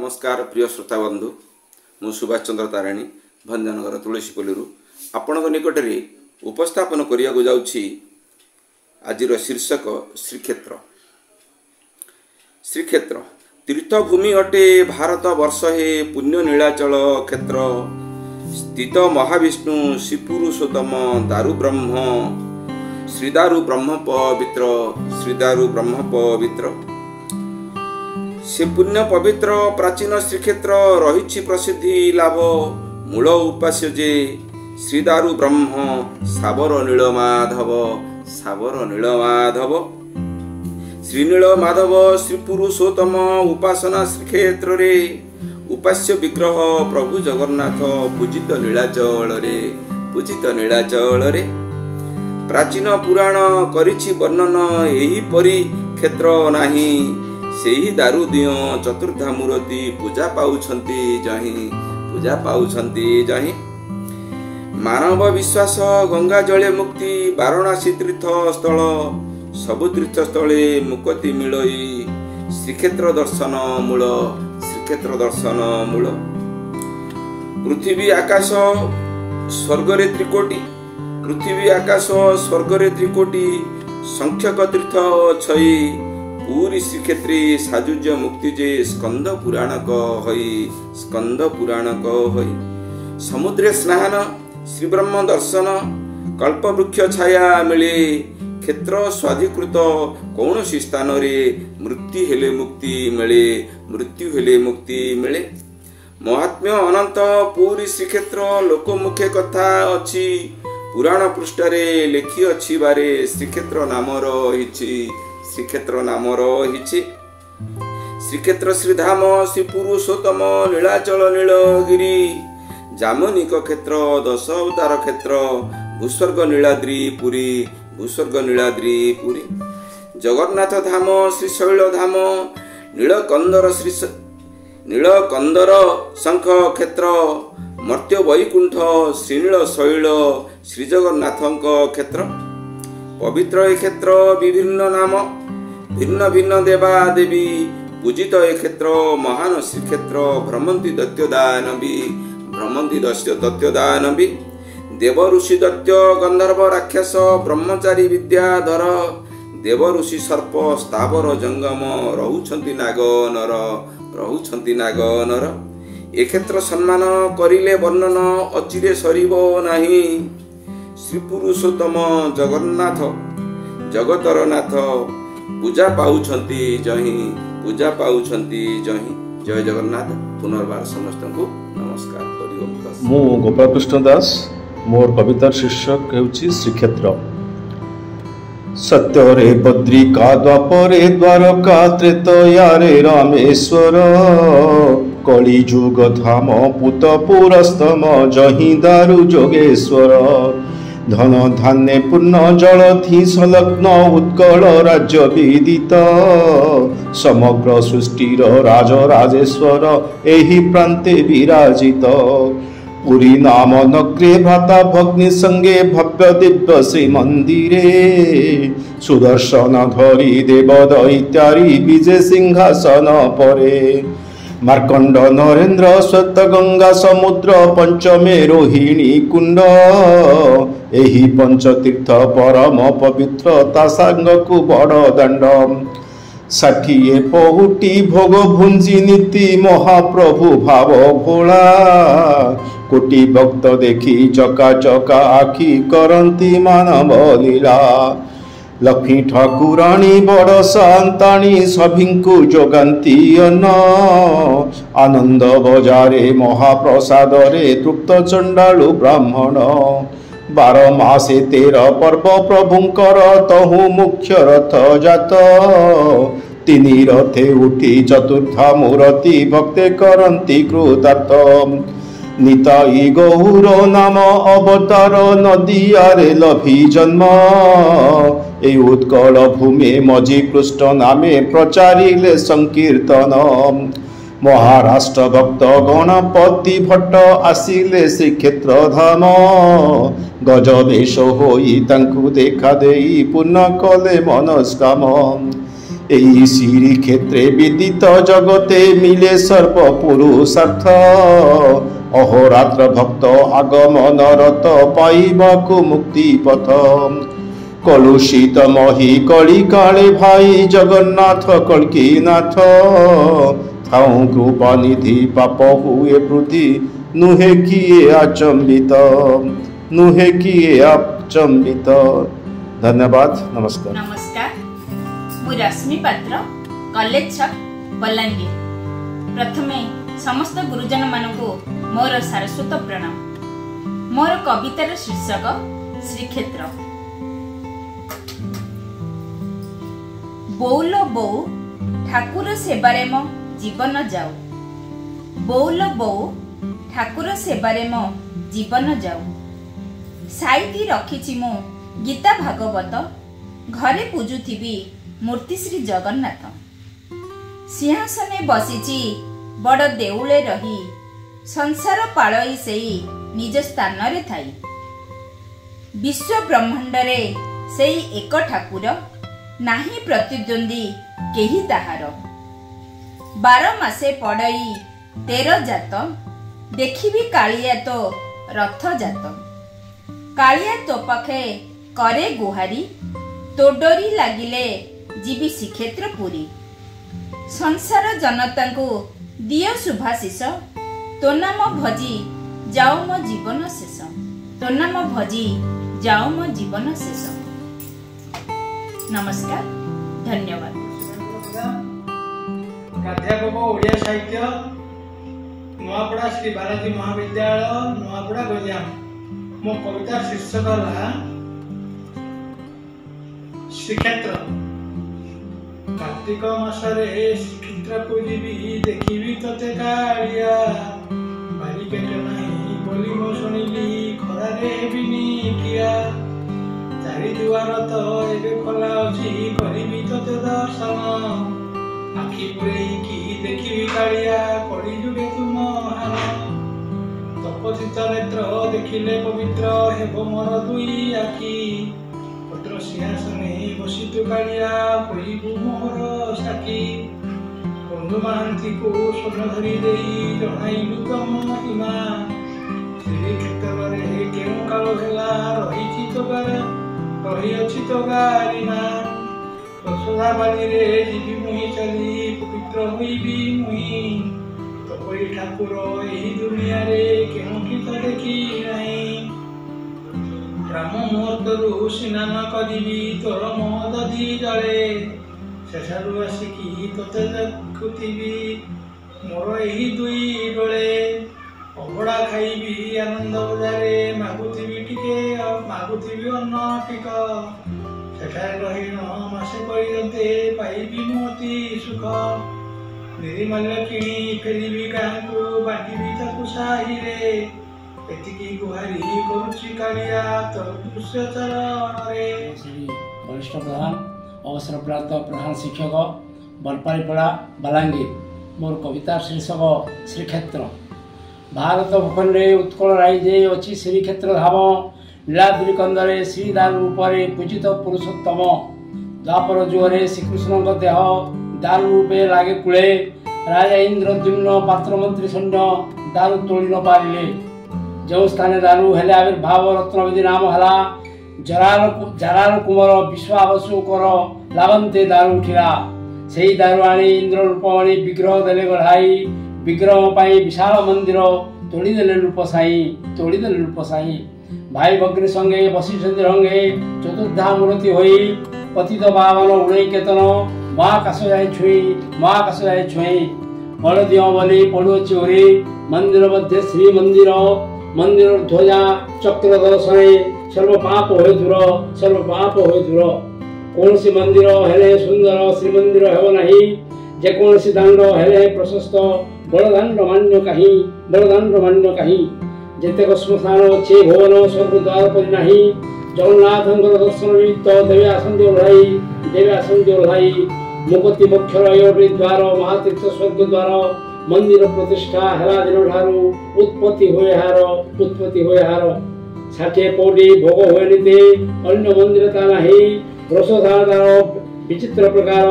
नमस्कार प्रिय श्रोता बंधु मु सुभाष चंद्र तारिणी भंजनगर तुलसीपल्ली आपण निकट में उपस्थापन करने जाऊँगी आज शीर्षक श्रीक्षेत्र। श्रीक्षेत्र तीर्थभूमि अटे भारत वर्ष हे पुण्य नीलाचल क्षेत्र स्थित महाविष्णु श्रीपुरुषोत्तम दारु ब्रह्म श्रीदारु ब्रह्म पवित्र श्रीदारु ब्रह्म पवित्र से पुण्य पवित्र प्राचीन श्रीक्षेत्र रही प्रसिद्धि लाभ मूल उपास्य जे श्रीदारु ब्रह्म साबर नीलमाधव श्रीनीलमाधव श्रीपुरुषोत्तम उपासना श्रीक्षेत्र रे उपास्य विग्रह प्रभु जगन्नाथ पूजित नीलाचल रे प्राचीन पुराण करिछि वर्णन एही परि क्षेत्र नाही सेही दारु दियो चतुर्धा मूर्ति पूजा पाउछंती जहीं मानव विश्वास गंगा जले मुक्ति वाराणसी तीर्थ स्थल सबु तीर्थ स्थले मुक्ति मिलई श्रीक्षेत्र दर्शन मूल पृथ्वी आकाश स्वर्गरे त्रिकोटी संख्यक तीर्थ छई पूरी श्रीक्षेत्री साजुज्य मुक्ति जे स्कंद पुराणक हई समुद्रे स्नान श्री ब्रह्म दर्शन कल्पवृक्ष छाया मिले क्षेत्र स्वाधिकृत कौनसी स्थान रे मृत्यु हेले मुक्ति मिले महात्म्य अनंत पूरी श्रीक्षेत्र लोकमुखे कथा अछि पुराण पृष्ठ रे लेखि अछि बारे श्रीक्षेत्र नाम रही श्रीक्षेत्र श्रीधाम श्रीपुरुषोत्तम नीलाचल नीलगिरी जामनिक क्षेत्र दश अवतार क्षेत्र भूस्वर्ग नीलाद्री पुरी जगन्नाथ धाम श्रीशैल धाम नीलकंदर शंख क्षेत्र मर्त्य वैकुंठ श्रीनील शैल श्रीजगन्नाथक क्षेत्र पवित्र क्षेत्र विभिन्न नाम भिन्न देवा देवी पूजित क्षेत्र महान श्रीक्षेत्र भ्रमंती दत्योदानवी देव ऋषि दत्य गंधर्व राक्षस ब्रह्मचारी विद्याधर देव ऋषि सर्प स्थावर जंगम रहुछंती नागनर ए क्षेत्र सम्मान करिले वर्णन अचिरे सरिबो नाही श्री पुरुषोत्तम जगन्नाथ जगतर नाथ पूजा पाउछंती जहीं जय जगन्नाथ पुनर्बार समस्त को नमस्कार। मु गोपाल कृष्ण दास मोर कवितार शीर्षक हेउछि श्रीक्षेत्र। सत्य रे बद्रिका द्वापरे द्वारका त्रेतया रे रामेश्वर कली जुग धाम पुत पुरस्तम जहीं दारु जोगेश्वर धन धान्य पूर्ण जलधि संलग्न उत्कल राज्य विदित समग्र सृष्टिर राजराजेश्वर एहि प्रान्ते विराजित पुरी नाम नगरे भ्राता भग्नि संगे भव्य दिव्य श्री मंदिरे सुदर्शन धरी देव दैत्यारी विजय सिंहासन परे मार्कंड नरेन्द्र श्वेत गंगा समुद्र पंचमे रोहिणी कुंड एही पंचतीर्थ परम पवित्र तासांगकु बड़ दंड 60 पहुटी भोग भुंजी नीति महाप्रभु भाव भोला कोटि भक्त देखी चका चका आखि करंती मानव लीला लक्ष्मी ठाकुराणी बड़ शांताणी सभिंकु जोगांती अन्न आनंद बजारे महाप्रसाद रे तृप्त चंडालु ब्राह्मण 12 मासे 13 पर्व प्रभुंकर तहु मुख्य रथ जात तिनी रथे उठी चतुर्था मूर्ति भक्ते करंती कृतार्थ निताई गौर नाम अवतार नदियारे लभी जन्म ए उत्कल भूमि मझी कृष्ण नामे प्रचारिले संकीर्तन महाराष्ट्र भक्त गणपति भट्ट आसिले श्रीक्षेत्र धाम गज वेश होई तांकु देखा देई पूर्ण कले मनस्काम এই শ্রীক্ষেত্রে বিদিত জগতে মিলে সর্বপুরুষার্থ অহরাত্র ভক্ত আগমনরত পাইবাকু মুক্তি পথ কলুষিত মহি কলি কালে ভাই জগন্নাথ কল্কিনাথ থাউ কৃপা নিধি পাপ হুয়ে বৃদ্ধি নুহে কিয়ে আচম্বিত নুহে কিয়ে আচম্বিত। धन्यवाद। नमस्कार। नमस्कार मु रश्मि पात्र कॉलेज छक बलांगीर। प्रथमे समस्त गुरुजन मानकु मोर सारस्वत प्रणाम। मोर कवितार शीर्षक श्रीक्षेत्र। बौल बौ ठाकुर सेबारे मो जीवन जाऊ, बौल बौ ठाकुर सेबारे मो जीवन जाऊ। साइती रखिछि मु गीता भागवत, घरे पूजुथिबी मूर्ति श्री जगन्नाथ। सिंहासने बसिछि बड़ देउले रही, संसार पाळई सेई निज स्थान रे थाई। विश्व ब्रह्मांड रे सेई एक ठाकुर, नाही प्रतिद्वंदी केही ताहार। 12 मासे पड़ई 13 जात, देखिबी कालिया तो रथ जात। कालिया तो पाखे करे गुहारी, तो डोरी लागिले जीवी श्रीक्षेत्र पुरी। संसार जनता को दियो शुभाशीष, तो नाम भजी जाओ मो जीवन शेष, तो नाम भजी जाओ मो जीवन शेष। नमस्कार, धन्यवाद। प्राध्यापक ओडिया साहित्य नुआपड़ा श्री बालाजी महाविद्यालय नुआपड़ा गंजाम। मो कविता शीर्षक है श्रीक्षेत्र। कार्तिक मासरे श्रीक्षेत्र को जीवी देखिबी तते कालिया, बारिकेट नहीं बोली मो सुनिली खरारे बिनी किया। चारि दुआर तो एबे खोला अछि करिबी तते दर्शन, आखि पुरेई की देखिबी कालिया करी जुगे तुम हार। तपचित नेत्र देखिले पवित्र हेबो मोर दुई आखि, पुत्र सिंहासने बसितु कालिया कहिबु मोहर साखी। बंधु महांती को स्वर्ण धरी देई जणाइलु तम महिमा, श्रीक्षेत्र रे केउ काल भेला रहिछि तो रही अछि तो गारिमा। यशोदा बाड़ी रे जीवी मुहि चली पवित्र होइबी मुहि, तपई ठाकुर एही दुनिया रे केउ कि तो देखि नाही। राम मुहूर्तरु स्नान करिबी तोर मददी जले, शेषारु आसिकी तोते देखुथिबी मोर एही दुई डोळे। अबड़ा खाइबी आनंद बजारे मागुथिबी अन्न टिक, सेठारे रही न मासे पर्यन्ते पाइबी मोती सुख। निर्माल्य किणी फेरिबी गाँकु बांटिबी ताकु साहिरे, एतिकी गुहारी करुछि कालिया तोर दृश्य चरणरे। श्री वरिष्ठ प्रधान अवसरप्राप्त प्रधान शिक्षक बलपालीपड़ा बलांगीर। मोर कविता शीर्षक श्रीक्षेत्र। भारत भूखंडे उत्कल राइजे अच्छी श्रीक्षेत्र धाम, लीलाद्री कंदरे श्री दारू रूपे पूजित पुरुषोत्तम। द्वापर जुगरे श्रीकृष्ण देह दारू रूपे लागे कूले, राजा इंद्रद्युम्न पात्र मंत्री सैन्य दारू तोड़ी न पारिले। जो स्थान दारू हेले आविर्भाव रत्नविधि नाम हला, जरार कुमार विश्वावसुकर लावंते दारू उठिला। सेही दारू आनी इंद्र रूपमणि विग्रह देले गढ़ाई, विग्रह पाई विशाल मंदिर तोड़ी देले रूप साई। भाई भग्नी संगे वशिष्ठ रंगे चतुर्धा मूर्ति होई, पतित बावन उड़ई केतन महाकाश जाए छुई। बलदियो बलि पड़ुअछि ओरी, मंदिर मध्य श्री मंदिर ध्वजा चक्र दर्शने सर्व पाप होय दूर। कौनसी मंदिर हेले सुंदर श्रीमंदिर हेबो नाही, जेकोसी दांड हेले प्रशस्त बड़दांड मान्य कहीं। जेतेक श्मशान अच्छे भुवन स्वर्ग द्वार परि नाही, जगन्नाथंकर दर्शन निमित्त देवे आसंदी ओह्लाई। मुक्ति मोक्षर योनि द्वार महातीर्थ स्वर्ग द्वार, मंदिर प्रतिष्ठा हेला दिन ठारू उत्पत्ति होय हार। 60 पौडी भोग हुए नीते अन्य मंदिर ता नाही, रसधार विचित्र प्रकार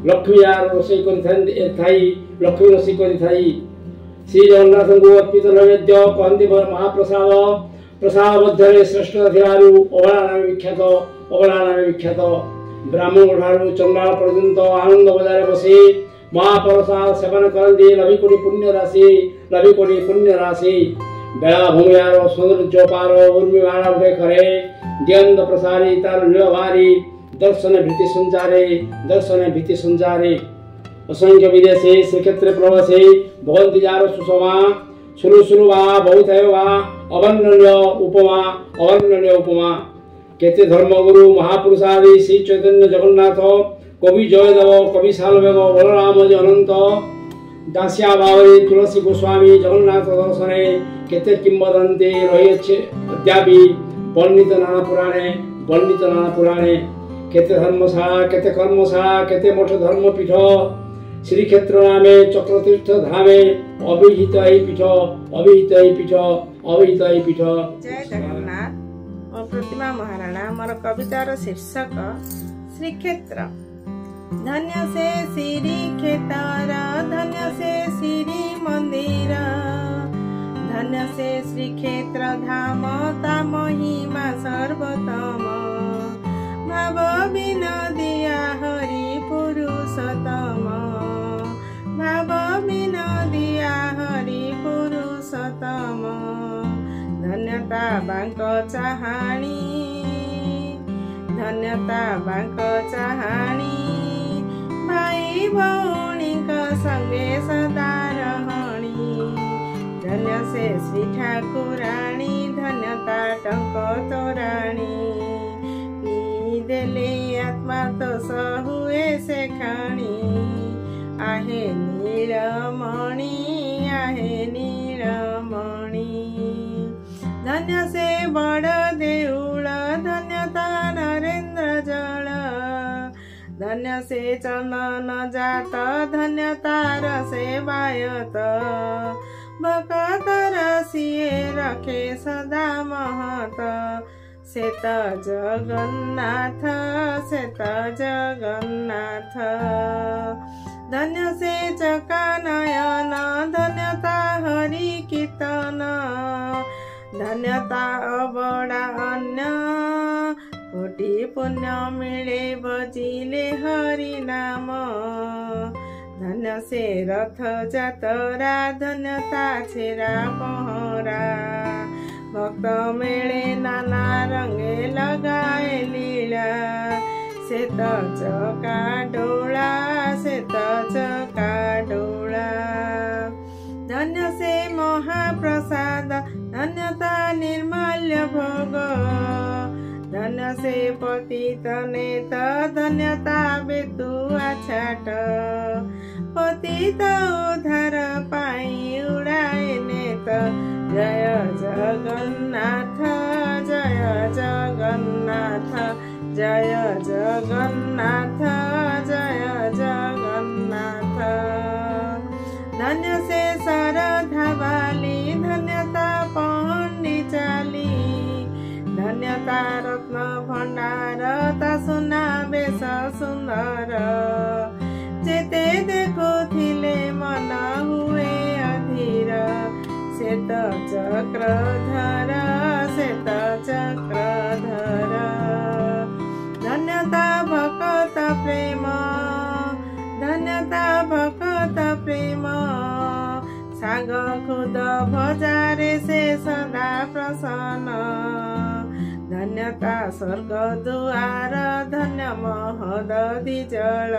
लक्ष्मी रोषे लक्ष्मी रोषे कर श्री जगन्नाथ को अर्पित नैवेद्य कहती महाप्रसाद प्रसाद मध्य श्रेष्ठ अवला नाम विख्यात ब्राह्मण ठारू चंडाल पर्यंत आनंद बजार बसी महाप्रसाद सेवन करती लभी कोटी पुण्य राशि बेलाभूमियार सौंदर्य पार उर्मिमाला करे दियंत प्रसारी तार नीलभारी दर्शन भीति संचारे असंख्य विदेशे श्रीक्षेत्र प्रवासे भगवती जार सुषमा सुरु वा बहुत वा अवर्णनीय उपमा केते धर्मगुरु महापुरुषादि श्री चैतन्य जगन्नाथ कवि जयदेव कवि सालवेग बलराम अनंत दासिया बावरी तुलसी गोस्वामी जगन्नाथ दर्शने केते किंवदंती रही अद्यापि वर्णित नाना पुराणे केते धर्मशाला केते कर्मशाला केते मठ धर्मपीठ श्रीक्षेत्र नामे चक्रतीर्थ धामे अभिहित पीठ। जय जगन्नाथ। मोर प्रतिमा महाराणा। मोर कवितार शीर्षक श्रीक्षेत्र। धन्य से श्रीक्षेत्र धन्य से श्री मंदिर धन्य से श्रीक्षेत्र धाम ता महिमा सर्वोत्तम भाव विनोदिया हरि पुरुषोत्तम भाव विनोदिया हरि पुरुषोत्तम धन्यता बांक चाहाणी भाई भौणी संगे सदा रहणी धन्य से श्री ठाकुराणी धन्यता टंक तोराणी पी देले आत्मा तो सहुए से खाणी आहे नीलमणि धन्य से बड़ देउल धन्यता नरेन्द्र जल धन्य से चंदन जात धन्यतार सेवायत भक्तर सिए रखे सदा महत श्वेत जगन्नाथ धन्य से चकानयन धन्यता हरि कीर्तन धन्यता अबड़ा अन्न कोटि पुण्य मिले बजिले हरि नाम धन्य से रथ जातरा धन्यता छेरा पहरा भक्त मेले नाना रंगे लगाए लीला श्वेत चका डोला धन्य से महाप्रसाद धन्यता निर्मल्य भोग धन्य से पतित नेत धन्यता बेतुआ छाट पतित उद्धार पाई उड़ाए नेत जय जगन्नाथ जय जगन्नाथ जय जगन्नाथ जय जगन्नाथ धन्य से सरधा वाली धन्यता पहंडी चाली धन्यता रत्न भंडार ता सुना बेस सुंदर जेते देखुथिले मन हुए अधीर श्वेत चक्रधर धन्यता भक्त प्रेम साग खुद भजारे से सदा प्रसन्न धन्यता स्वर्ग दुआर धन्य महदधि जल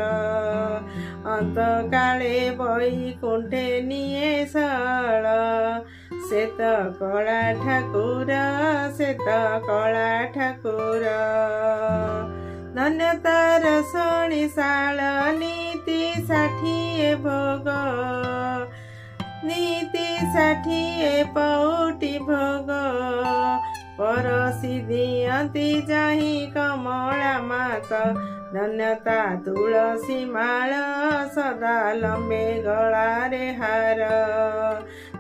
अंत काले वैकुंठे निये शल श्वेत कला ठाकुर धन्यतार शणिशाल नीति 60 भोग नीति 60 पौटी भोग परसी दियंती जाहि कमला मात धन्यता तुलसी माल सदा लंबे गलारे हार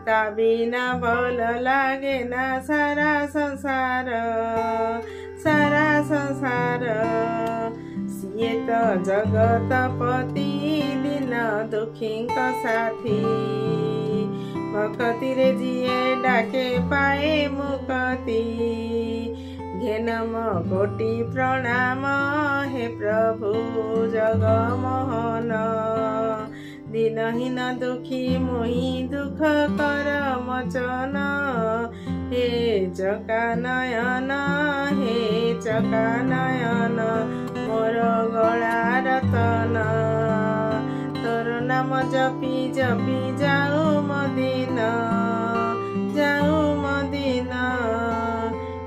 ता बिना भल लागे ना सारा संसार सिए ତ ଜଗତପତି ଦିନ ଦୁଃଖୀଙ୍କ ସାଥୀ। ଭକତିରେ ଯିଏ ଡାକେ ପାଏ ମୁକ୍ତି। ଘେନମ କୋଟି ପ୍ରଣାମ ହେ ପ୍ରଭୁ ଜଗମୋହନ। ଦିନହୀନ ଦୁଃଖୀ ମୁହିଁ ଦୁଃଖ କର ମୋଚନ। हे चका नयन हे चका नयन मोर गला रतन। तोर नाम जपी जपी जाऊ मदिन जाऊ मदिन।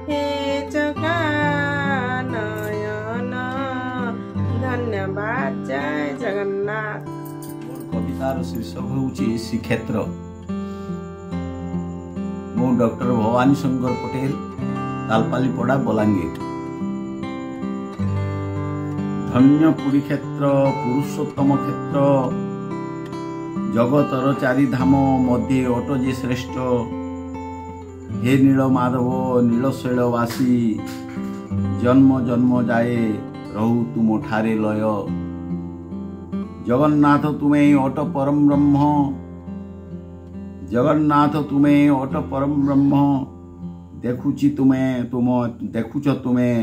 हे चका नयन। धन्यवाद। जय जगन्नाथ। मोर कवितार शीर्षक होउची श्रीक्षेत्र। मु डॉक्टर भवानी शंकर पटेल, तालपालीपड़ा बलांगीर। धन्य पुरी क्षेत्र पुरुषोत्तम क्षेत्र जगतर चारि धाम मध्य अटजे श्रेष्ठ। हे नीलमाधव नीलशैलवासी जन्म जन्म जाए रहु तुम ठारे लय। जगन्नाथ तुम्हें अट परम ब्रह्म। जगन्नाथ तुम्हें अट परम ब्रह्म। देखुची तुम्हें देखुच तुम्हें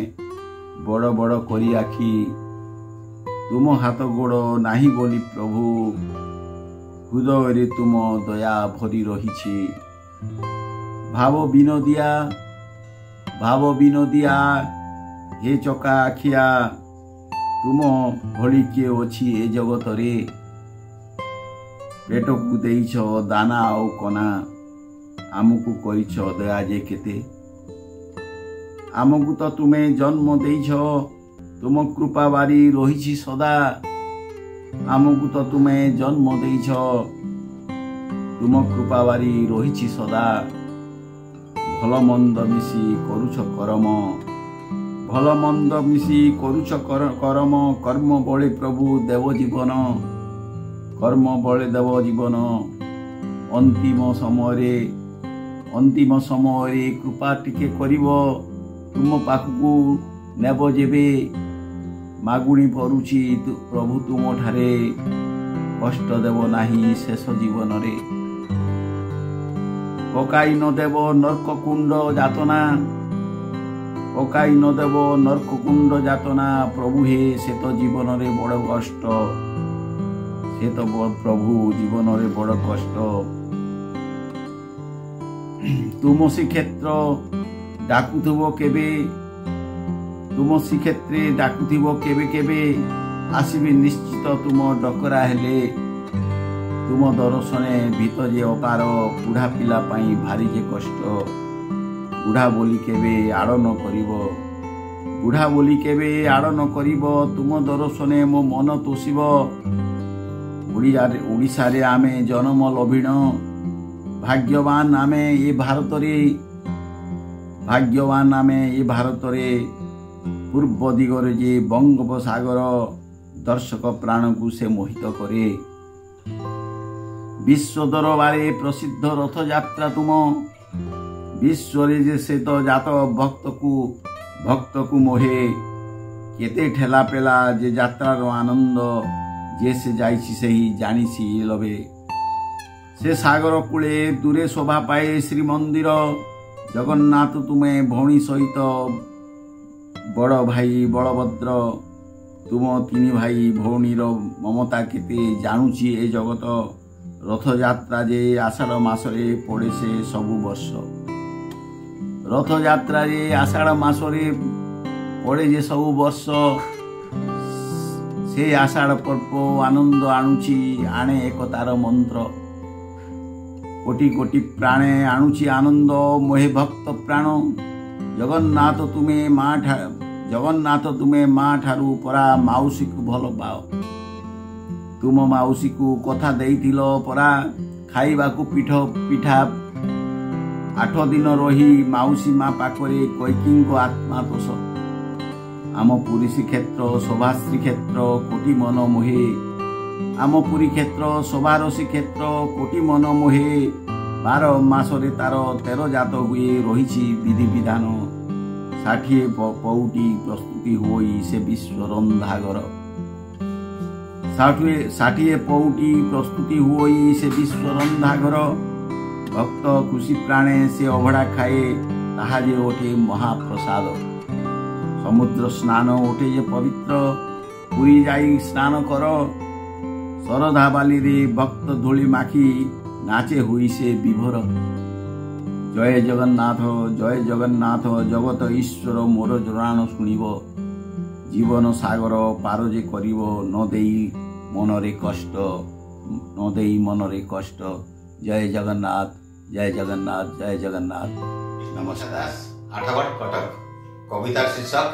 बड़ बड़ करी आखि। तुम हाथ गोड़ नाही बोली प्रभु हृदय तुम दया भरी रही। भाव विनोदिया हे चका आखिया तुम भली किए अछि ए जगत रे। पेट को देइछ दाना आउ कना आमको करिछ दया जे केते। आमको तो तुमे जन्म देइछ तुम कृपा बारी रहिछि सदा। आमको तो तुमे जन्म देइछ तुम कृपा बारी रहिछि सदा। भल मंद मिसी करुछ कर्म। भल मंद मिसी करुछ कर्म। कर्म बळे प्रभु देव जीवन। कर्म बळे देव जीवन। अंतिम समय कृपा टिके करिवो तुम पाखकू नेब जेबे। मागुणी परुछि प्रभु तुम ठारे कष्ट देव नाही शेष जीवन रे। पकाई न देव नरक कुंड जातना। पकाई न देव नरक कुंड जातना। प्रभु हे से तो जीवन रे बड़ कष्ट। से तो प्रभु जीवन रे बड़ कष्ट। तुम श्रीक्षेत्र डाकुथुबो केबे। तुम श्रीक्षेत्रे डाकुथुबो केबे केबे। आसीबे निश्चित तुम डकरा हेले। तुम दर्शने भीत जे अपार। बुढ़ा पिला पाई भारी जे कष्ट। बुढ़ा बोली केबे आड़ न करिवो। बुढ़ा बोली केबे आड़ न करिवो। तुम दर्शने मो मन तोषिबो। ओडिशा रे आमे जन्म लभिण। भाग्यवान आमे ए भारत रे। भाग्यवान आमे ए भारत रे। पूर्व दिगरे जे बंगोपसागर दर्शक प्राण को से मोहित करे। विश्व दरबारे प्रसिद्ध रथ यात्रा तुम। विश्व रे जे से तो जात भक्त को मोहे। केते ठेला पेला जे यात्रार आनंद। जे से जाइछि सेही जानिछि लभे। से सागर कूले दूरे शोभा पाए श्रीमंदिर। जगन्नाथ तुमे भौणी सहित बड़ भाई बलभद्र। तुम तीन भाई भौणीर ममता केते जानुछि ए जगत। रथ यात्रा जे आषाढ़ मासरे पड़े से सबु वर्ष। रथ यात्रा जे आषाढ़ मासरे पड़े जे सबु वर्ष। से आषाढ़ पर्व आनंद आणुछि आणे एकतार मंत्र। कोटि कोटि प्राणे आणुछि आनंद मोहे भक्त प्राण। जगन्नाथ तुमे माँ ठारू परा माउसी को भल पाओ। तुम माउसी को कथा देइथिलो परा खाइबा को पिठा। 8 दिन रही माउसी माँ पाखरे कैकी को आत्मा तोष। आम पुरी श्रीक्षेत्र शोभा श्रीक्षेत्र कोटि मन मोहे। आम पुरी क्षेत्र शोभार श्रीक्षेत्र कोटि मन मोहे। 12 मासरे तार 13 जात हुए रही विधि विधान। 60 पौटी प्रस्तुति होई से विश्व रंधागर। ଷାଠିଏ ପଉଟି ପ୍ରସ୍ତୁତି ହୋଇ ସେ ବିଶ୍ୱ ରନ୍ଧା ଘର ଭକ୍ତ ଖୁସି ପ୍ରାଣେ ସେ ଅଭଡ଼ା ଖାଏ ତାହା ଯେ ଓଠେ ମହାପ୍ରସାଦ। ସମୁଦ୍ର ସ୍ନାନ ଓଠେ ଯେ ପବିତ୍ର ପୁରୀ ଯାଇ ସ୍ନାନ କର ଶରଧା ବାଲିରେ ଭକ୍ତ ଧୂଳି ମାଖି ନାଚେ ହୋଇ ସେ ବିଭୋର। ଜୟ ଜଗନ୍ନାଥ ଜଗତ ଈଶ୍ୱର ମୋର ଜଣାଣ ଶୁଣିବ ଜୀବନ ସାଗର ପାର ଯେ କରିବ ନ ଦେଇ ମନରେ କଷ୍ଟ। ଜୟ ଜଗନ୍ନାଥ ଜୟ ଜଗନ୍ନାଥ ଜୟ ଜଗନ୍ନାଥ। ନମସ୍କାର ଦାସ ଆଠଗଡ଼ କଟକ। କବିତାର ଶୀର୍ଷକ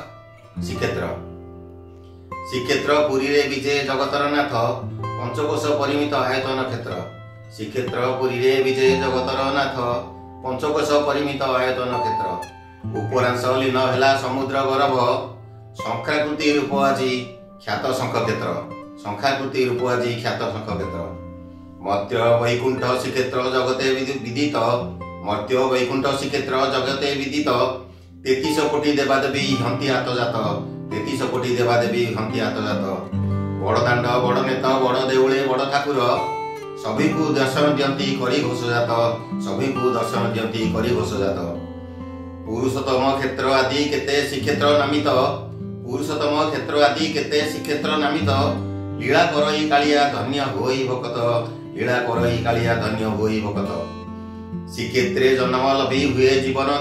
ଶ୍ରୀକ୍ଷେତ୍ର ପୁରୀରେ ବିଜେ ଜଗତର ନାଥ ପଞ୍ଚକୋଶ ପରିମିତ ଆୟତନ କ୍ଷେତ୍ର। ଶ୍ରୀକ୍ଷେତ୍ର ପୁରୀରେ ବିଜେ ଜଗତର ନାଥ ପଞ୍ଚକୋଶ ପରିମିତ ଆୟତନ କ୍ଷେତ୍ର। ଉପରାଂଶ ଲୀନ ହେଲା ସମୁଦ୍ର ଗରବ ଶଙ୍ଖାକୃତି ରୂପ ଆଜି ଖ୍ୟାତ ଶଙ୍ଖକ୍ଷେତ୍ର। ମର୍ତ୍ତ୍ୟ ବୈକୁଣ୍ଠ ଶ୍ରୀକ୍ଷେତ୍ର ଜଗତେ ବିଦିତ। 33 କୋଟି ଦେବାଦେବୀ ହନ୍ତି ଆତଜାତ। ବଡ଼ ଦାଣ୍ଡ ବଡ଼ ନେତ ବଡ଼ ଦେଉଳେ ବଡ଼ ଠାକୁର ସଭିଙ୍କୁ ଦର୍ଶନ ଦିଅନ୍ତି କରି ଘୋଷଜାତ। ପୁରୁଷୋତ୍ତମ କ୍ଷେତ୍ର ଆଦି କେତେ ଶ୍ରୀକ୍ଷେତ୍ର ନାମିତ। ଲୀଳା କରଇ କାଳିଆ ଧନ୍ୟ ହୋଇ ଭକତ। ଶ୍ରୀକ୍ଷେତ୍ରେ ଜନ୍ମ ଲଭି ହୁଏ ଜୀବନ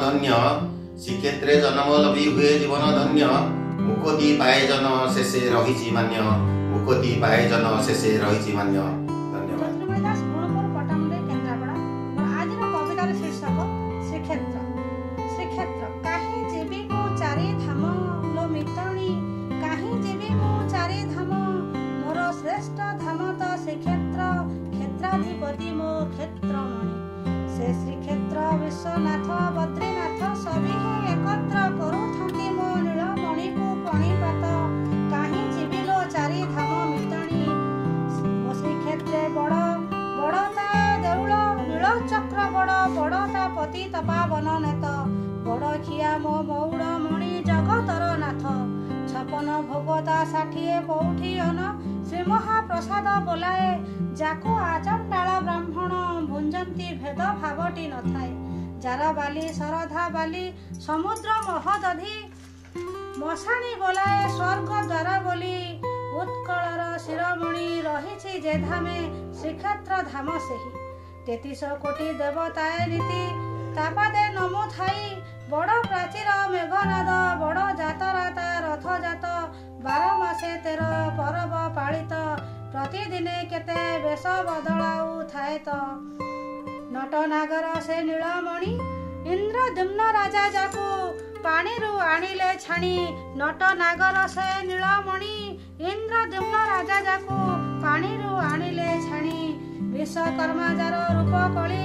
ଧନ୍ୟ। ମୁକତି ପାଏ ଜନ ଶେଷେ ରହିଛି ମାନ୍ୟ। ଧନ୍ୟବାଦ। ଶ୍ରୀକ୍ଷେତ୍ର କାହିଁ ଯିବି ମୁଁ ଚାରି ଧାମ ଲୋ ମିତଣୀ କାହିଁ ଯିବି ମୁଁ ଚାରି ଧାମ ମୋର ଶ୍ରେଷ୍ଠ ଧାମ ତ ଶ୍ରୀକ୍ଷେତ୍ର କ୍ଷେତ୍ରାଧିପତି ମୋ କ୍ଷେତ୍ରମଣି ସେ ଶ୍ରୀକ୍ଷେତ୍ର ବିଶ୍ୱନାଥ ବଦ୍ରୀନାଥ ସଭିଏ ଏକତ୍ର କରୁଥାନ୍ତି ମୋ ନୀଳମଣିକୁ ପଣିପାତ କାହିଁ ଯିବି ଲୋ ଚାରି ଧାମ ମିତଣୀ ମୋ ଶ୍ରୀକ୍ଷେତ୍ରେ ବଡ଼ ତା ଦେଉଳ ନୀଳଚକ୍ର ବଡ଼ ତା ପତିତ ପାବନ ନେତ ବଡ଼ ଖିଆ ମୋ ମଉଡ଼ ମଣି ଜଗତର ନାଥ 56 ଭୋଗ ତା 60 ପଉଠି ଅନ ଶ୍ରୀ ମହାପ୍ରସାଦ ବୋଲାଏ ଯାକୁ ଆଚଣ୍ଡାଳ ବ୍ରାହ୍ମଣ ଭୁଞ୍ଜନ୍ତି ଭେଦ ଭାବଟି ନଥାଏ ଜାର ବାଲି ଶରଧା ବାଲି ସମୁଦ୍ର ମହୋଦଧି ମଶାଣି ବୋଲାଏ ସ୍ୱର୍ଗ ଦ୍ୱାର ବୋଲି ଉତ୍କଳର ଶିରୋମଣି ରହିଛି ଯେ ଧାମେ ଶ୍ରୀକ୍ଷେତ୍ର ଧାମ ସେହି 33 କୋଟି ଦେବତାଏ ନୀତି ତାପାଦେ ନମୁ ଥାଇ ବଡ଼ ପ୍ରାଚୀର ମେଘନାଦ ବଡ଼ ଯାତରା ତା ରଥଜାତ 12 ମାସେ 13 ପରବ ପାଳିତ ପ୍ରତିଦିନେ କେତେ ବେଶ ବଦଳାଉ ଥାଏ ତ ନଟନାଗର ସେ ନୀଳମଣି ଇନ୍ଦ୍ରଦ୍ୟୁମ୍ନ ରାଜା ଯାକୁ ପାଣିରୁ ଆଣିଲେ ଛାଣି ନଟନାଗର ସେ ନୀଳମଣି ଇନ୍ଦ୍ରଦ୍ୟୁମ୍ନ ରାଜା ଯାକୁ ପାଣିରୁ ଆଣିଲେ ଛାଣି ବିଶ୍ୱକର୍ମା ଯାର ରୂପ କଳି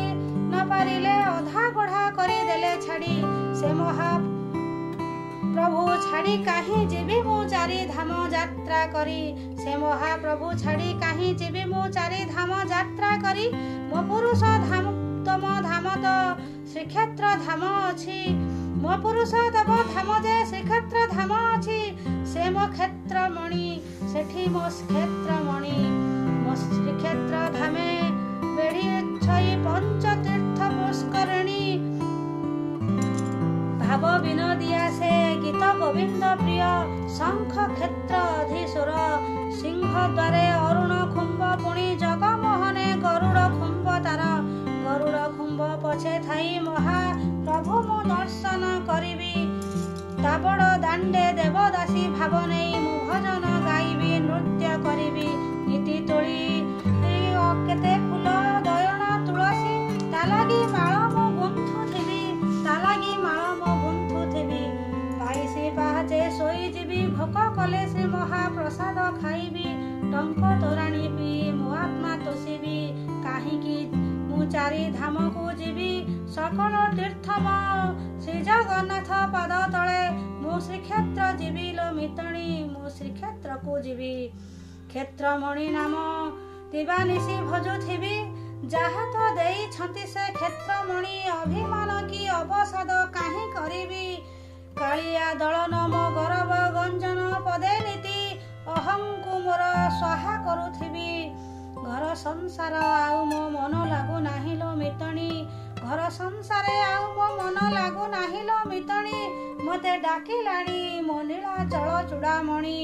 ନ ପାରିଲେ ଅଧା ଗଢ଼ା କରିଦେଲେ ଛାଡ଼ି ସେ ମହାପ୍ରଭୁ ଛାଡ଼ି କାହିଁ ଯିବି ମୁଁ ଚାରି ଧାମ ଯାତ୍ରା କରି ସେ ମହାପ୍ରଭୁ ଛାଡ଼ି କାହିଁ ଯିବି ମୁଁ ଚାରି ଧାମ ଯାତ୍ରା କରି ମୋ ପୁରୁଷ ତମ ଧାମ ତ ଶ୍ରୀକ୍ଷେତ୍ର ଧାମ ଅଛି ମୋ ପୁରୁଷ ତମ ଧାମ ଯେ ଶ୍ରୀକ୍ଷେତ୍ର ଧାମ ଅଛି ସେ ମୋ କ୍ଷେତ୍ରମଣି ସେଠି ମୋ କ୍ଷେତ୍ରମଣି ମୋ ଶ୍ରୀକ୍ଷେତ୍ର ଧାମେ ବେଢ଼ି ଛଇ ପଞ୍ଚତୀର୍ଥ ପୁଷ୍କରିଣୀ ଭାବ ବିନୋଦିଆ ସେ ଗୀତ ଗୋବିନ୍ଦ ପ୍ରିୟ ଶଙ୍ଖ କ୍ଷେତ୍ର ଅଧୀଶ୍ୱର ସିଂହ ଦ୍ୱାରେ ଅରୁଣ ଖୁମ୍ବ ପୁଣି ଜଗମୋହନେ ଗରୁଡ଼ ଖୁମ୍ବ ତାର ଗରୁଡ଼ ଖୁମ୍ବ ପଛେ ଥାଇ ମହାପ୍ରଭୁ ମୁଁ ଦର୍ଶନ କରିବି ତାବଡ଼ ଦାଣ୍ଡେ ଦେବଦାସୀ ଭାବ ନେଇ ମୁଁ ଭଜନ ଗାଇବି ନୃତ୍ୟ କରିବି ନୀତି ତୋଳି କେତେ ଫୁଲ ଦୟଣ ତୁଳସୀ ତା ଲାଗି ମାଳ ମୁଁ ଗୁନ୍ଥୁଥିବି ବାଇଶି ପାହାଚେ ଶୋଇଯିବି ଭୋକ କଲେ ଶ୍ରୀ ମହାପ୍ରସାଦ ଖାଇବି ଟଙ୍କ ତୋରାଣି ପିଇ ମୋ ଆତ୍ମା ତୋଷିବି କାହିଁକି ମୁଁ ଚାରି ଧାମକୁ ଯିବି ସକଳ ତୀର୍ଥମ ଶ୍ରୀ ଜଗନ୍ନାଥ ପାଦ ତଳେ ମୁଁ ଶ୍ରୀକ୍ଷେତ୍ର ଯିବି ଲୋ ମିତଣୀ ମୁଁ ଶ୍ରୀକ୍ଷେତ୍ରକୁ ଯିବି କ୍ଷେତ୍ରମଣି ନାମ ଦିବାନିଶି ଭଜୁଥିବି ଯାହା ତ ଦେଇଛନ୍ତି ସେ କ୍ଷେତ୍ରମଣି ଅଭିମାନ କି ଅବସାଦ କାହିଁ କରିବି କାଳିଆ ଦଳନ ମୋ ଗରବ ଗଞ୍ଜନ ପଦେ ନୀତି ଅହଂକୁ ମୋର ସ୍ୱାହା କରୁଥିବି। ଘର ସଂସାର ଆଉ ମୋ ମନ ଲାଗୁ ନାହିଁ ଲୋ ମିତଣୀ, ଘର ସଂସାରେ ଆଉ ମୋ ମନ ଲାଗୁ ନାହିଁ ଲୋ ମିତଣୀ। ମୋତେ ଡାକିଲାଣି ମୋ ନୀଳାଚଳ ଚୂଡ଼ାମଣି,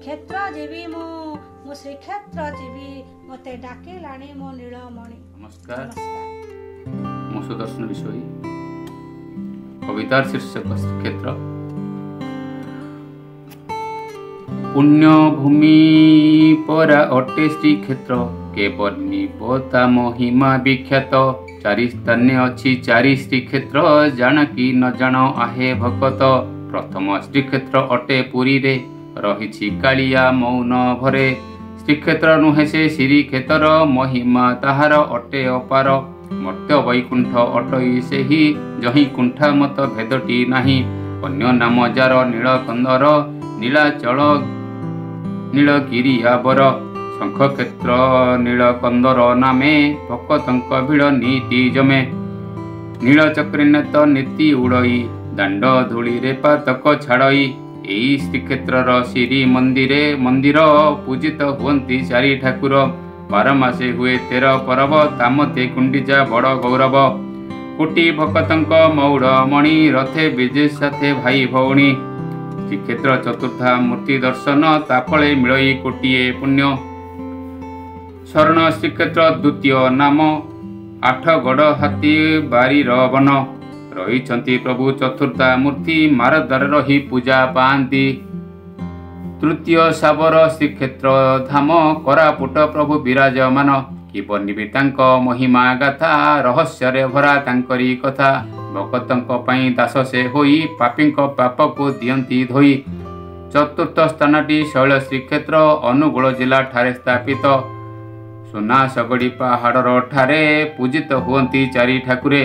କ୍ଷେତ୍ର ଯିବି ମୁଁ ଶ୍ରୀକ୍ଷେତ୍ର ଯିବି, ମୋତେ ଡାକିଲାଣି ମୋ ନୀଳମଣି। ନମସ୍କାର, ମୁଁ ସୁଦର୍ଶନ ବିଷୋଇ। କବିତାର ଶୀର୍ଷକ ଶ୍ରୀକ୍ଷେତ୍ର। ପୁଣ୍ୟଭୂମି ପରା ଅଟେ ଶ୍ରୀକ୍ଷେତ୍ର, କେବର୍ଣ୍ଣିବ ତା ମହିମା ବିଖ୍ୟାତ। ଚାରି ସ୍ଥାନେ ଅଛି ଚାରି ଶ୍ରୀକ୍ଷେତ୍ର, ଜାଣ କି ନ ଜାଣ ଆହେ ଭକତ। ପ୍ରଥମ ଶ୍ରୀକ୍ଷେତ୍ର ଅଟେ ପୁରୀରେ, ରହିଛି କାଳିଆ ମୌନ ଭରେ। ଶ୍ରୀକ୍ଷେତ୍ର ନୁହେଁ ସେ ଶ୍ରୀକ୍ଷେତ୍ର, ମହିମା ତାହାର ଅଟେ ଅପାର। ମର୍ତ୍ତ୍ୟ ବୈକୁଣ୍ଠ ଅଟଇ ସେହି, ଯହିଁ କୁଣ୍ଠା ମତ ଭେଦଟି ନାହିଁ। ଅନ୍ୟ ନାମ ଯାର ନୀଳକନ୍ଦର, ନୀଳାଚଳ ନୀଳଗିରିଆବର। ଶଙ୍ଖକ୍ଷେତ୍ର ନୀଳକନ୍ଦର ନାମେ, ଭକତଙ୍କ ଭିଡ଼ ନୀତି ଜମେ। ନୀଳଚକ୍ରିନେତ ନୀତି ଉଡ଼ଇ, ଦାଣ୍ଡ ଧୂଳିରେ ପାତକ ଛାଡ଼ଇ। ଏହି ଶ୍ରୀକ୍ଷେତ୍ରର ଶ୍ରୀ ମନ୍ଦିର, ପୂଜିତ ହୁଅନ୍ତି ଚାରି ଠାକୁର। 12 ମାସେ ହୁଏ 13 ପରବ, ତାମତେ ଗୁଣ୍ଡିଚା ବଡ଼ ଗୌରବ। କୋଟି ଭକତଙ୍କ ମଉଡ଼ମଣି, ରଥେ ବିଜେ ସାଥେ ଭାଇ ଭଉଣୀ। ଶ୍ରୀକ୍ଷେତ୍ର ଚତୁର୍ଥା ମୂର୍ତ୍ତି ଦର୍ଶନ, ତାଫଳେ ମିଳଇ କୋଟିଏ ପୁଣ୍ୟ। ଶରଣ ଶ୍ରୀକ୍ଷେତ୍ର ଦ୍ୱିତୀୟ ନାମ, 8 ଗଡ଼ ହାତୀ ବାରିର ବନ। ରହିଛନ୍ତି ପ୍ରଭୁ ଚତୁର୍ଥା ମୂର୍ତ୍ତି, ମାରଦ୍ୱାର ରହି ପୂଜା ପାଆନ୍ତି। ତୃତୀୟ ସାବର ଶ୍ରୀକ୍ଷେତ୍ର ଧାମ, କରାପୁଟ ପ୍ରଭୁ ବିରାଜମାନ। କି ବର୍ଣ୍ଣିବି ତାଙ୍କ ମହିମା ଗାଥା, ରହସ୍ୟରେ ଭରା ତାଙ୍କରି କଥା। ଭକତଙ୍କ ପାଇଁ ଦାସ ସେ ହୋଇ, ପାପୀଙ୍କ ପାପକୁ ଦିଅନ୍ତି ଧୋଇ। ଚତୁର୍ଥ ସ୍ଥାନଟି ଶୈଳ ଶ୍ରୀକ୍ଷେତ୍ର, ଅନୁଗୁଳ ଜିଲ୍ଲା ଠାରେ ସ୍ଥାପିତ। ସୁନା ଶଗଡ଼ି ପାହାଡ଼ର ଠାରେ, ପୂଜିତ ହୁଅନ୍ତି ଚାରି ଠାକୁରେ।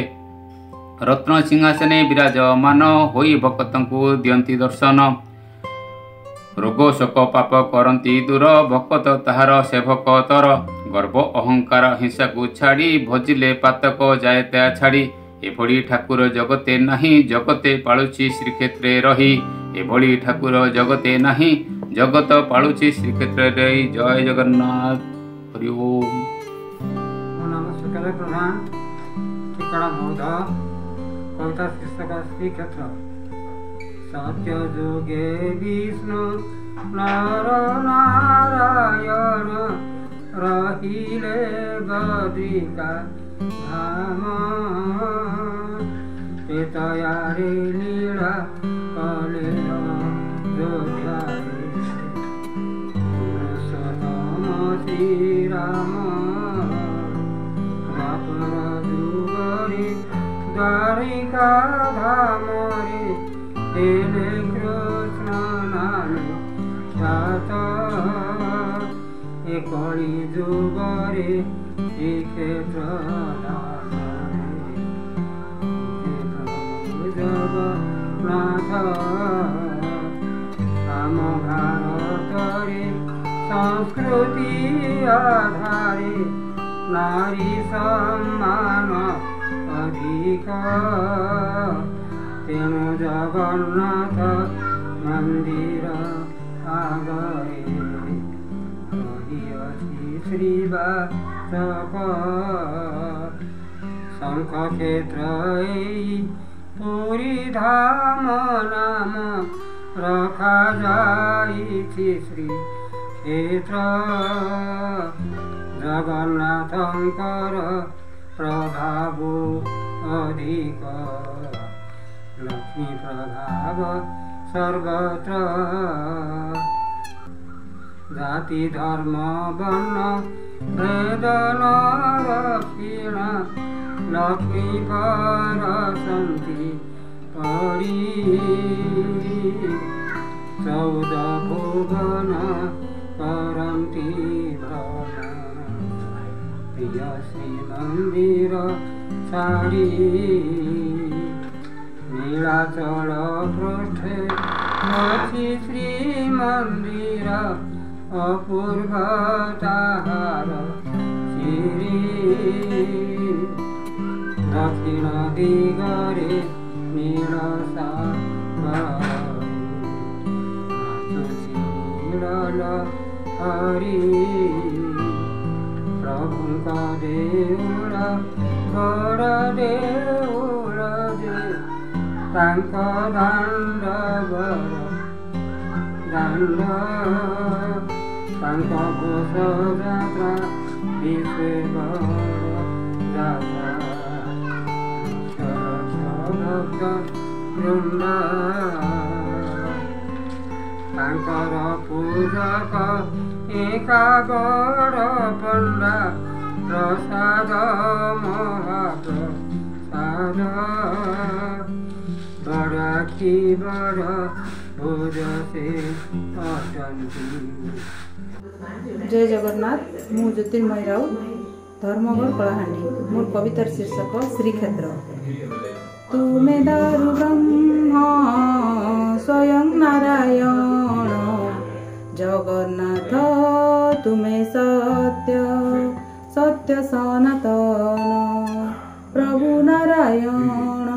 ରତ୍ନ ସିଂହାସନେ ବିରାଜମାନ, ହୋଇ ଭକତଙ୍କୁ ଦିଅନ୍ତି ଦର୍ଶନ। ରୋଗ ଶୋକ ପାପ କରନ୍ତି ଦୂର, ଭକତ ତାହାର ସେବକ ତର। ଗର୍ବ ଅହଙ୍କାର ହିଂସାକୁ ଛାଡ଼ି, ଭଜିଲେ ପାତକ ଯାଏ ତା ଛାଡ଼ି। ଏଭଳି ଠାକୁର ଜଗତେ ନାହିଁ, ଜଗତେ ପାଳୁଛି ଶ୍ରୀକ୍ଷେତ୍ରରେ ରହି। ଏଭଳି ଠାକୁର ଜଗତେ ନାହିଁ, ଜଗତ ପାଳୁଛି ଶ୍ରୀକ୍ଷେତ୍ରରେ ରହି। ଜୟ ଜଗନ୍ନାଥ। ହରି ଓମ୍। ମୋ ନାମ ସୁକେଶ ପ୍ରଧାନ, ଠିକଣା ବୌଦ୍ଧ। କବିତା ଶୀର୍ଷକ ଶ୍ରୀକ୍ଷେତ୍ର। ସତ୍ୟ ଯୁଗେ ବିଷ୍ଣୁ ନର ନାରାୟଣ, ରହିଲେ ବଦ୍ରିକା ଧାମ। ତ୍ରେତୟାରେ ଲୀଳା କଲେ ଅଯୋଧ୍ୟାରେ, ପୁରୁଷୋତ୍ତମ ଶ୍ରୀରାମ। ଦ୍ୱାପର ଯୁଗରେ ଦ୍ୱାରିକା ଧାମରେ, ହେଲେ କୃଷ୍ଣ ନାମେ ଖ୍ୟାତ। ଏ କଳି ଯୁଗରେ ଶ୍ରୀକ୍ଷେତ୍ର ଜଗନ୍ନାଥ। ଆମ ଭାରତରେ ସଂସ୍କୃତି ଆଧାରେ, ନାରୀ ସମ୍ମାନ ଅଧିକ। ତେଣୁ ଜଗନ୍ନାଥ ମନ୍ଦିର ଆଗରେ, ରହିଅଛି ଶ୍ରୀବାଚକ। ଶଙ୍ଖକ୍ଷେତ୍ର ଏଇ ପୁରୀ ଧାମ ନାମ, ରଖାଯାଇଛି ଶ୍ରୀକ୍ଷେତ୍ର। ଜଗନ୍ନାଥଙ୍କର ପ୍ରଭାବ ଅଧିକ, ଲକ୍ଷ୍ମୀ ପ୍ରଭାବ ସର୍ବତ୍ର। ଜାତି ଧର୍ମ ବର୍ଣ୍ଣ ଭେଦ ନରକ୍ଷୀଣ, ଲକ୍ଷ୍ମୀ ପରସନ୍ତି ପରି। 14 ଭୁବନ କରନ୍ତି ଭ୍ରମଣ, ପ୍ରିୟ ଶ୍ରୀମନ୍ଦିର ଛାଡ଼ି। ନୀଳାଚଳ ପୃଷ୍ଠେ ଅଛି ଶ୍ରୀମନ୍ଦିର, ଅପୂର୍ବ ତାହାର ଶ୍ରୀ। ଦକ୍ଷିଣ ଦିଗରେ ନୀଳ ସାଗର, ନାଚୁଛି ନୀଳ हरि प्रभुଙ୍କ ଦେଉଳ ବଡ଼ ଦେଉଳ ଯେ ତାଙ୍କ ଦାଣ୍ଡ ବଡ଼ ଦାଣ୍ଡ ତାଙ୍କ ଘୋଷ ଯାତ୍ରା ବିଶ୍ୱେ ବଡ଼ ଯାତ୍ରା ଭକ୍ତ ବୃନ୍ଦ ତାଙ୍କର ପୂଜକ ଏକା ବଡ଼ ପଣ୍ଡା ପ୍ରସାଦ ମହାପ୍ରସାଦ ବଡ଼ ଆଖି ବଡ଼ ଭୋଜ ସେ ଅଟନ୍ତି। जय जगन्नाथ। मु ज्योतिर्मय राउत धर्मगढ़ कलाहांडी। मोर कवितार शीर्षक श्रीक्षेत्र। तुमे दारु ब्रह्म स्वयं नारायण जगन्नाथ तुमे सत्य सत्य सनातन प्रभु नारायण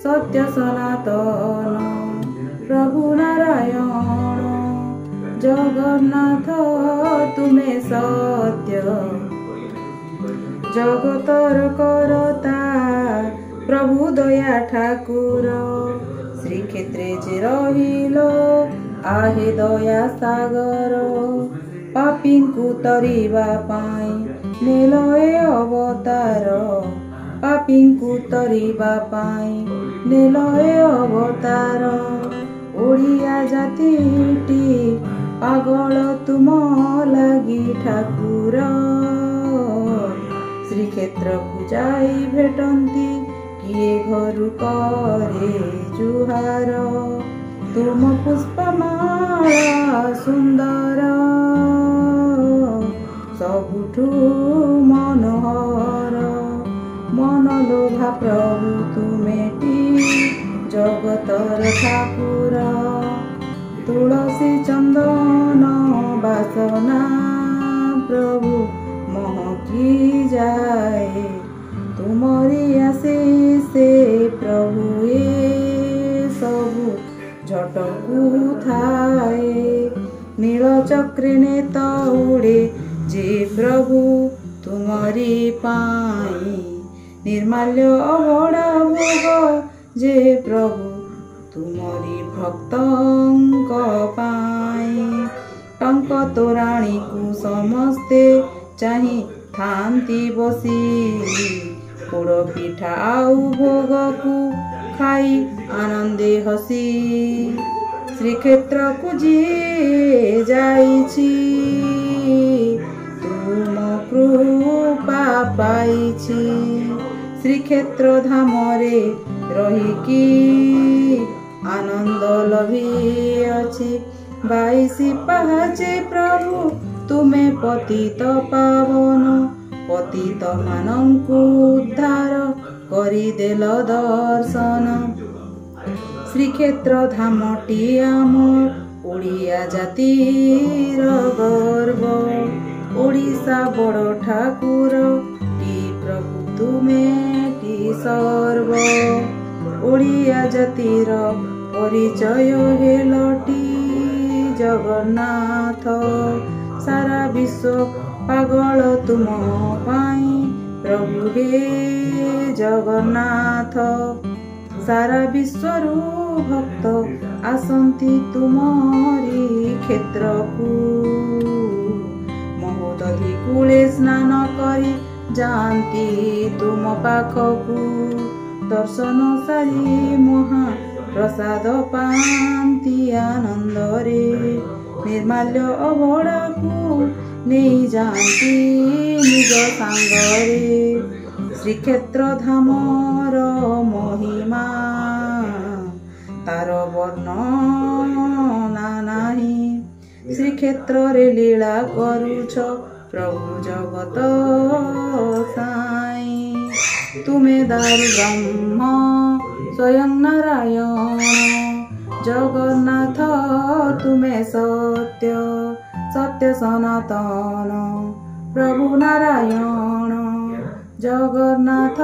सत्य सनातन प्रभु नारायण जगन्नाथ तुमे सत्य जगतर करता प्रभु दया ठाकुर श्रीक्षेत्रे जे रहिलो आहे दया सागर पापींकु तरिबा पाई नेलो ए अवतार पापींकु तरिबा पाई नेलो ए अवतार ओडिया जातिटी पागल तुम लगी ठाकुर श्रीक्षेत्र पूजाई भेटंती किए घरु करे जुहार तुम पुष्पमाला सुंदर सबुठु मनोहर मनलोभा प्रभु तुमेटी जगतर ठाकुर तुलसी चंदन बासना प्रभु महकी जाए तुमरी आशीष प्रभु ए सबु झटकू थाए नील चक्रे नेत उड़े जे प्रभु तुमरी पाई निर्माल्य अवड़ा भोग जे प्रभु तुमरी भक्तंक पाई टंक तोराणी को समस्ते चाही थांती बसी पोड़ पिठा आउ भोग को खाई आनंदे हसी श्रीक्षेत्र को जी जाइछि तुम कृपा पाइछि श्रीक्षेत्र धामरे रहिकी आनंद लभी अछि 22 पाहाचे प्रभु तुमे पतित पावन पतित मानंकु उद्धार करिदेल दर्शन श्रीक्षेत्र धामटी आमर ओडिया जातिर गर्व ओडिशा बड़ ठाकुर टी प्रभु तुमे टी सर्व ओडिया जातिर परिचय हेलटी जगन्नाथ सारा विश्व पागल तुम पाई प्रभु हे जगन्नाथ सारा विश्वरु भक्त आसंती तुमरी क्षेत्र को महोदधि कूले स्नान करी जानती तुम पाखकू दर्शन सारी महा प्रसाद पांती आनंदरे निर्माल्य अभड़ा को नहीं जानती निज सांगरे श्रीक्षेत्र धामर महिमा तार वर्णना नाही श्रीक्षेत्र रे लीला करूछ प्रभु जगत साई तुमे दारु ब्रह्म स्वयं नारायण जगन्नाथ तुमे सत्य सत्य सनातन प्रभु नारायण जगन्नाथ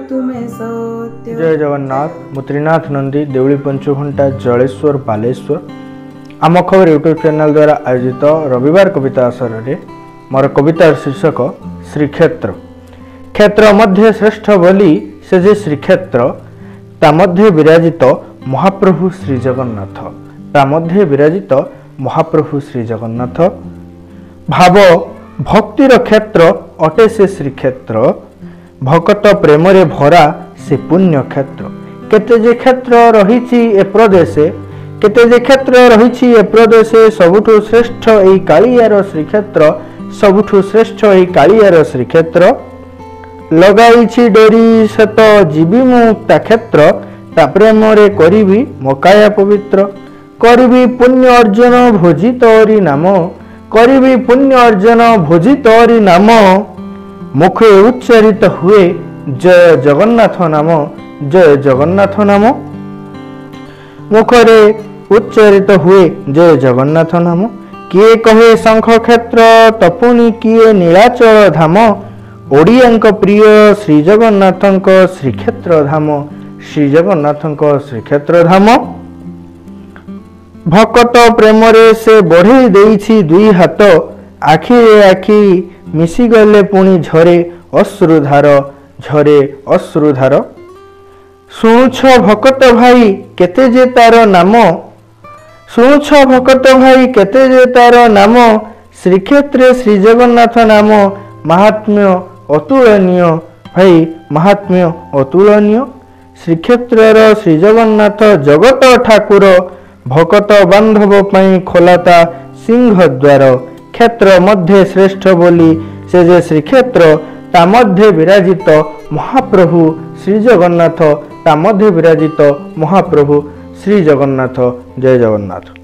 तुमे सत्य। जय जगन्नाथ। मुत्रीनाथ नंदी देवली पंचघंटा जलेश्वर बालेश्वर आम खबर यूट्यूब चैनल द्वारा आयोजित रविवार कविता आसर में मोर कवितार शीर्षक श्रीक्षेत्र। क्षेत्र मध्य श्रेष्ठ बोली से जे श्रीक्षेत्र ता मध्य विराजित महाप्रभु श्री जगन्नाथ, ता मध्य विराजित महाप्रभु श्री जगन्नाथ। भाव भक्तिर क्षेत्र अटे से श्रीक्षेत्र, भक्त प्रेम रे भरा से पुण्य क्षेत्र। केते जे क्षेत्र रहिछि ए प्रदेशे, केते जे क्षेत्र रहिछि ए प्रदेशे, सबुठु श्रेष्ठ एई कालियार श्रीक्षेत्र, सबुठु श्रेष्ठ एई कालियार श्रीक्षेत्र। लगाइछि डोरी सत जीवी मुक्ता क्षेत्र, ता प्रेम रे करिबी मकाया पवित्र। करिबी पुण्य अर्जन भोजी तोरी नाम, करिबी पुण्य अर्जन भोजी तोरी नाम। मुखे उच्चारित हुए जय जगन्नाथ नाम, जय जगन्नाथ नाम। मुखरे उच्चारित हुए जय जगन्नाथ नाम। किए कहे शंख क्षेत्र तपुनी किए नीलाचल धाम, ओडियांक प्रिय श्री जगन्नाथंक श्रीक्षेत्र धाम, श्री जगन्नाथंक श्रीक्षेत्र धाम। भक्त प्रेम रे से बढ़े देइछि दुई हाथ, आखि रे आखि मिसी गले पुणी झरे अश्रुधार, झरे अश्रुधार। शुणुछ भक्त भाई केते जे तार नाम, शुणुछ भक्त भाई केते जे तार नाम। श्रीक्षेत्रे श्री जगन्नाथ नाम, महात्म्य अतुलनीय भाई, महात्म्य अतुलनीय। श्रीक्षेत्रर श्री जगन्नाथ जगत ठाकुर, भक्त बांधव पाई खोलाता सिंह द्वार। क्षेत्र मध्य श्रेष्ठ बोली से जे श्रीक्षेत्र, ता मध्य विराजित महाप्रभु श्री जगन्नाथ, ता मध्य विराजित महाप्रभु श्री जगन्नाथ। जय जगन्नाथ।